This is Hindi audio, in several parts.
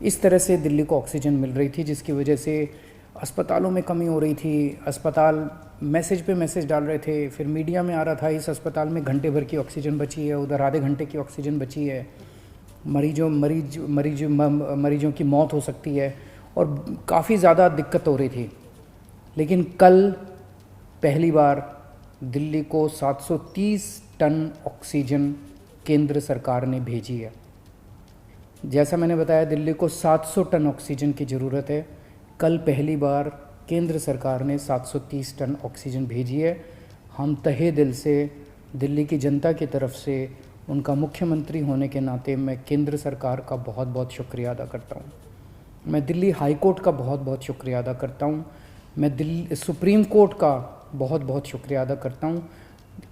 इस तरह से दिल्ली को ऑक्सीजन मिल रही थी, जिसकी वजह से अस्पतालों में कमी हो रही थी। अस्पताल मैसेज पे मैसेज डाल रहे थे, फिर मीडिया में आ रहा था इस अस्पताल में घंटे भर की ऑक्सीजन बची है, उधर आधे घंटे की ऑक्सीजन बची है, मरीजों की मौत हो सकती है, और काफ़ी ज़्यादा दिक्कत हो रही थी। लेकिन कल पहली बार दिल्ली को 730 टन ऑक्सीजन केंद्र सरकार ने भेजी है। जैसा मैंने बताया, दिल्ली को 700 टन ऑक्सीजन की ज़रूरत है। कल पहली बार केंद्र सरकार ने 730 टन ऑक्सीजन भेजी है। हम तहे दिल से दिल्ली की जनता की तरफ से, उनका मुख्यमंत्री होने के नाते, मैं केंद्र सरकार का बहुत बहुत शुक्रिया अदा करता हूँ। मैं दिल्ली हाई कोर्ट का बहुत बहुत शुक्रिया अदा करता हूँ। मैं दिल्ली सुप्रीम कोर्ट का बहुत बहुत शुक्रिया अदा करता हूँ।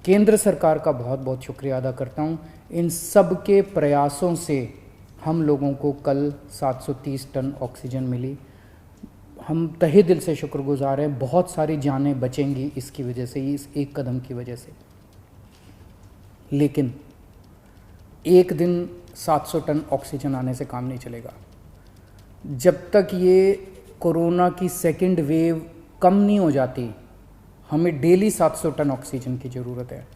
केंद्र सरकार का बहुत बहुत शुक्रिया अदा करता हूँ। इन सब के प्रयासों से हम लोगों को कल 730 टन ऑक्सीजन मिली। हम तहे दिल से शुक्रगुजार हैं। बहुत सारी जानें बचेंगी इसकी वजह से, इस एक कदम की वजह से। लेकिन एक दिन 700 टन ऑक्सीजन आने से काम नहीं चलेगा। जब तक ये कोरोना की सेकंड वेव कम नहीं हो जाती, हमें डेली 700 टन ऑक्सीजन की ज़रूरत है।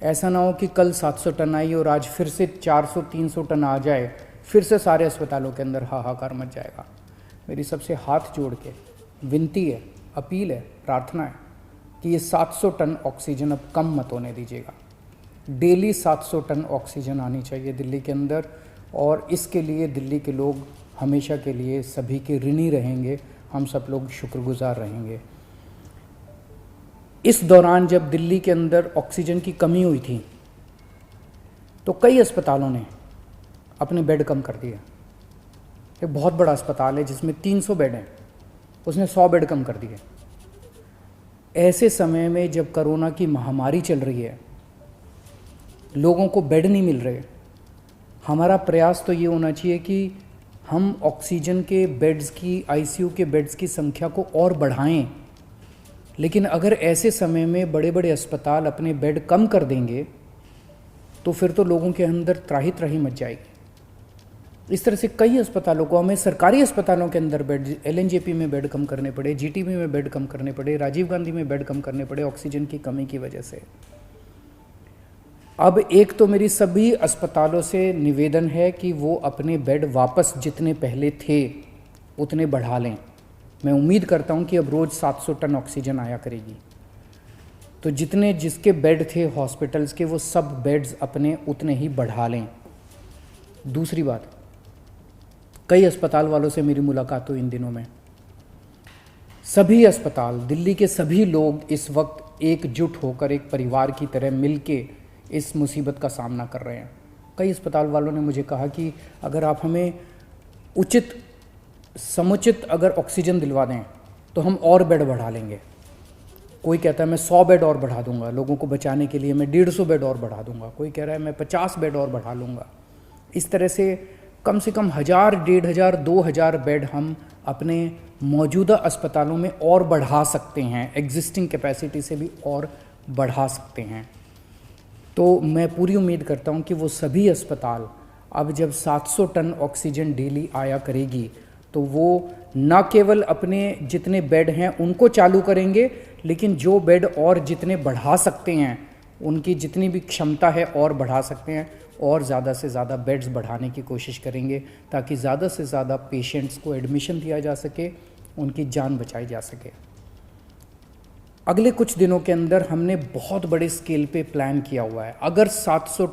ऐसा ना हो कि कल 700 टन आई और आज फिर से 400-300 टन आ जाए, फिर से सारे अस्पतालों के अंदर हाहाकार मच जाएगा। मेरी सबसे हाथ जोड़ के विनती है, अपील है, प्रार्थना है कि ये 700 टन ऑक्सीजन अब कम मत होने दीजिएगा। डेली 700 टन ऑक्सीजन आनी चाहिए दिल्ली के अंदर, और इसके लिए दिल्ली के लोग हमेशा के लिए सभी के ऋणी रहेंगे। हम सब लोग शुक्रगुजार रहेंगे। इस दौरान जब दिल्ली के अंदर ऑक्सीजन की कमी हुई थी, तो कई अस्पतालों ने अपने बेड कम कर दिए। एक बहुत बड़ा अस्पताल है जिसमें 300 बेड हैं, उसने 100 बेड कम कर दिए। ऐसे समय में जब कोरोना की महामारी चल रही है, लोगों को बेड नहीं मिल रहे, हमारा प्रयास तो ये होना चाहिए कि हम ऑक्सीजन के बेड्स की, आईसीयू के बेड्स की संख्या को और बढ़ाएं। लेकिन अगर ऐसे समय में बड़े बड़े अस्पताल अपने बेड कम कर देंगे, तो फिर तो लोगों के अंदर त्राही त्राही मच जाएगी। इस तरह से कई अस्पतालों को, हमें सरकारी अस्पतालों के अंदर बेड, एलएनजेपी में बेड कम करने पड़े, जीटीबी में बेड कम करने पड़े, राजीव गांधी में बेड कम करने पड़े ऑक्सीजन की कमी की वजह से। अब एक तो मेरी सभी अस्पतालों से निवेदन है कि वो अपने बेड वापस जितने पहले थे उतने बढ़ा लें। मैं उम्मीद करता हूं कि अब रोज़ 700 टन ऑक्सीजन आया करेगी, तो जिसके बेड थे हॉस्पिटल्स के, वो सब बेड्स अपने उतने ही बढ़ा लें। दूसरी बात, कई अस्पताल वालों से मेरी मुलाकात हुई इन दिनों में। सभी अस्पताल, दिल्ली के सभी लोग इस वक्त एकजुट होकर, एक परिवार की तरह मिलके इस मुसीबत का सामना कर रहे हैं। कई अस्पताल वालों ने मुझे कहा कि अगर आप हमें समुचित अगर ऑक्सीजन दिलवा दें तो हम और बेड बढ़ा लेंगे। कोई कहता है मैं 100 बेड और बढ़ा दूंगा लोगों को बचाने के लिए, मैं 150 बेड और बढ़ा दूंगा। कोई कह रहा है मैं 50 बेड और बढ़ा लूँगा। इस तरह से कम 1000, 1500, 2000 बेड हम अपने मौजूदा अस्पतालों में और बढ़ा सकते हैं, एग्जिस्टिंग कैपेसिटी से भी और बढ़ा सकते हैं। तो मैं पूरी उम्मीद करता हूं कि वो सभी अस्पताल अब जब 700 टन ऑक्सीजन डेली आया करेगी, तो वो न केवल अपने जितने बेड हैं उनको चालू करेंगे, लेकिन जो बेड और जितने बढ़ा सकते हैं, उनकी जितनी भी क्षमता है और बढ़ा सकते हैं, और ज़्यादा से ज़्यादा बेड्स बढ़ाने की कोशिश करेंगे, ताकि ज़्यादा से ज़्यादा पेशेंट्स को एडमिशन दिया जा सके, उनकी जान बचाई जा सके। अगले कुछ दिनों के अंदर हमने बहुत बड़े स्केल पे प्लान किया हुआ है। अगर 700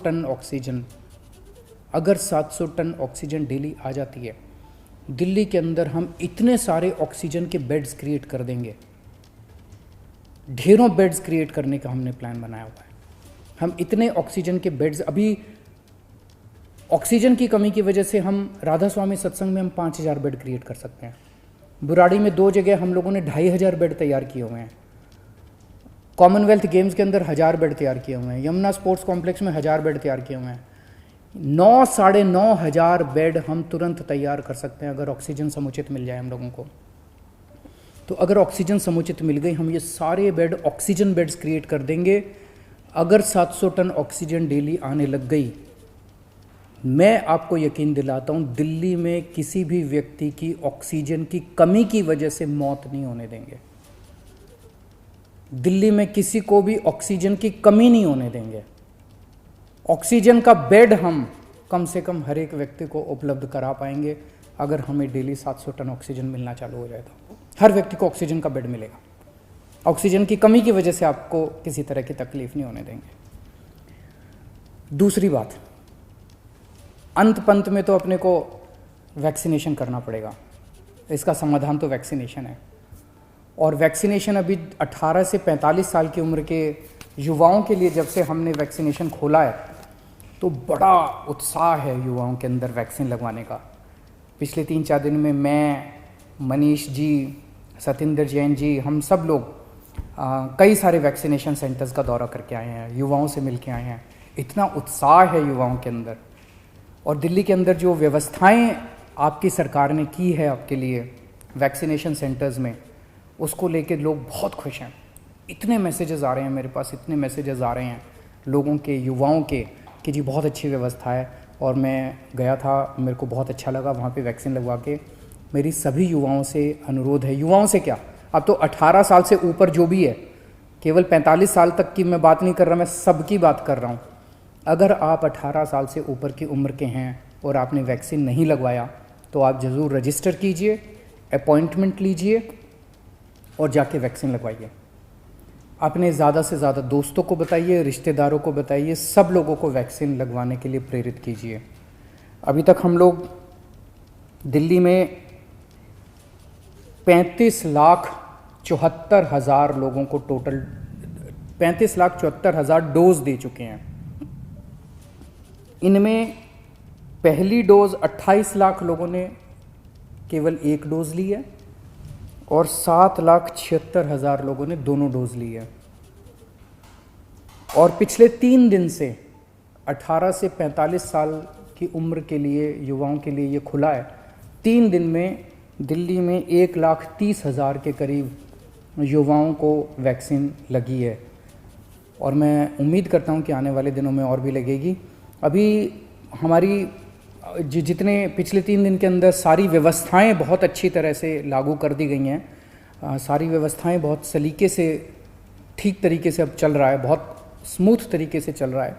टन ऑक्सीजन डेली आ जाती है, दिल्ली के अंदर हम इतने सारे ऑक्सीजन के बेड्स क्रिएट कर देंगे, ढेरों बेड्स क्रिएट करने का हमने प्लान बनाया हुआ है। हम इतने ऑक्सीजन के बेड्स, अभी ऑक्सीजन की कमी की वजह से हम राधा स्वामी सत्संग में हम 5000 बेड क्रिएट कर सकते हैं। बुराड़ी में 2 जगह हम लोगों ने 2500 बेड तैयार किए हुए हैं। कॉमनवेल्थ गेम्स के अंदर 1000 बेड तैयार किए हुए हैं। यमुना स्पोर्ट्स कॉम्प्लेक्स में 1000 बेड तैयार किए हुए हैं। 9-9,500 बेड हम तुरंत तैयार कर सकते हैं अगर ऑक्सीजन समुचित मिल जाए हम लोगों को। तो अगर ऑक्सीजन समुचित मिल गई, हम ये सारे बेड ऑक्सीजन बेड्स क्रिएट कर देंगे। अगर 700 टन ऑक्सीजन डेली आने लग गई, मैं आपको यकीन दिलाता हूँ, दिल्ली में किसी भी व्यक्ति की ऑक्सीजन की कमी की वजह से मौत नहीं होने देंगे। दिल्ली में किसी को भी ऑक्सीजन की कमी नहीं होने देंगे। ऑक्सीजन का बेड हम कम से कम हर एक व्यक्ति को उपलब्ध करा पाएंगे अगर हमें डेली 700 टन ऑक्सीजन मिलना चालू हो जाए तो हर व्यक्ति को ऑक्सीजन का बेड मिलेगा। ऑक्सीजन की कमी की वजह से आपको किसी तरह की तकलीफ नहीं होने देंगे। दूसरी बात, अंत पंत में तो अपने को वैक्सीनेशन करना पड़ेगा। इसका समाधान तो वैक्सीनेशन है, और वैक्सीनेशन अभी 18 से 45 साल की उम्र के युवाओं के लिए जब से हमने वैक्सीनेशन खोला है तो बड़ा उत्साह है युवाओं के अंदर वैक्सीन लगवाने का। पिछले 3-4 दिन में मैं, मनीष जी, सतिंदर जैन जी, हम सब लोग कई सारे वैक्सीनेशन सेंटर्स का दौरा करके आए हैं, युवाओं से मिल के आए हैं। इतना उत्साह है युवाओं के अंदर, और दिल्ली के अंदर जो व्यवस्थाएं आपकी सरकार ने की है आपके लिए वैक्सीनेशन सेंटर्स में, उसको लेके लोग बहुत खुश हैं। इतने मैसेजेस आ रहे हैं मेरे पास, इतने मैसेजेस आ रहे हैं लोगों के, युवाओं के, कि जी बहुत अच्छी व्यवस्था है। और मैं गया था, मेरे को बहुत अच्छा लगा वहाँ पे वैक्सीन लगवा के। मेरी सभी युवाओं से अनुरोध है, युवाओं से क्या, अब तो 18 साल से ऊपर जो भी है, केवल 45 साल तक की मैं बात नहीं कर रहा, मैं सबकी बात कर रहा हूँ। अगर आप 18 साल से ऊपर की उम्र के हैं और आपने वैक्सीन नहीं लगवाया तो आप ज़रूर रजिस्टर कीजिए, अपॉइंटमेंट लीजिए और जाके वैक्सीन लगवाइए। अपने ज़्यादा से ज़्यादा दोस्तों को बताइए, रिश्तेदारों को बताइए, सब लोगों को वैक्सीन लगवाने के लिए प्रेरित कीजिए। अभी तक हम लोग दिल्ली में 35,74,000 लोगों को टोटल 35,74,000 डोज दे चुके हैं। इनमें पहली डोज 28 लाख लोगों ने केवल एक डोज ली है और 7,76,000 लोगों ने दोनों डोज ली है। और पिछले 3 दिन से 18 से 45 साल की उम्र के लिए, युवाओं के लिए ये खुला है। 3 दिन में दिल्ली में 1,30,000 के करीब युवाओं को वैक्सीन लगी है, और मैं उम्मीद करता हूँ कि आने वाले दिनों में और भी लगेगी। अभी हमारी जितने पिछले 3 दिन के अंदर सारी व्यवस्थाएं बहुत अच्छी तरह से लागू कर दी गई हैं। सारी व्यवस्थाएं बहुत सलीके से, ठीक तरीके से अब चल रहा है, बहुत स्मूथ तरीके से चल रहा है।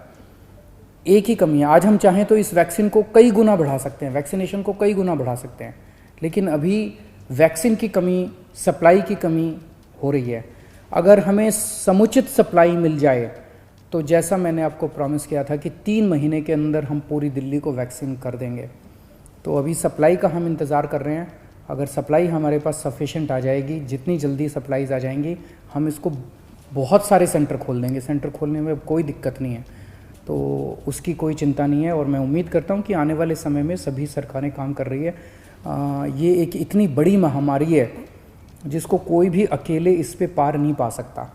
एक ही कमी है, आज हम चाहें तो इस वैक्सीन को कई गुना बढ़ा सकते हैं, वैक्सीनेशन को कई गुना बढ़ा सकते हैं, लेकिन अभी वैक्सीन की कमी, सप्लाई की कमी हो रही है। अगर हमें समुचित सप्लाई मिल जाए तो जैसा मैंने आपको प्रॉमिस किया था कि 3 महीने के अंदर हम पूरी दिल्ली को वैक्सीन कर देंगे, तो अभी सप्लाई का हम इंतज़ार कर रहे हैं। अगर सप्लाई हमारे पास सफिशेंट आ जाएगी, जितनी जल्दी सप्लाईज आ जाएंगी, हम इसको बहुत सारे सेंटर खोल देंगे। सेंटर खोलने में कोई दिक्कत नहीं है, तो उसकी कोई चिंता नहीं है। और मैं उम्मीद करता हूँ कि आने वाले समय में सभी सरकारें काम कर रही है। ये एक इतनी बड़ी महामारी है जिसको कोई भी अकेले इस पे पार नहीं पा सकता।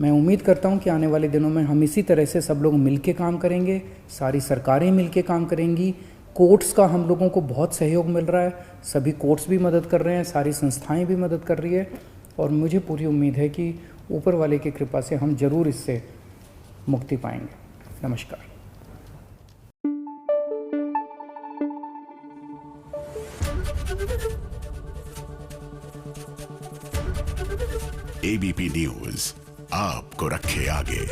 मैं उम्मीद करता हूँ कि आने वाले दिनों में हम इसी तरह से सब लोग मिल के काम करेंगे, सारी सरकारें मिल के काम करेंगी। कोर्ट्स का हम लोगों को बहुत सहयोग मिल रहा है, सभी कोर्ट्स भी मदद कर रहे हैं, सारी संस्थाएं भी मदद कर रही है, और मुझे पूरी उम्मीद है कि ऊपर वाले की कृपा से हम जरूर इससे मुक्ति पाएंगे। नमस्कार। एबीपी न्यूज आपको रखे आगे।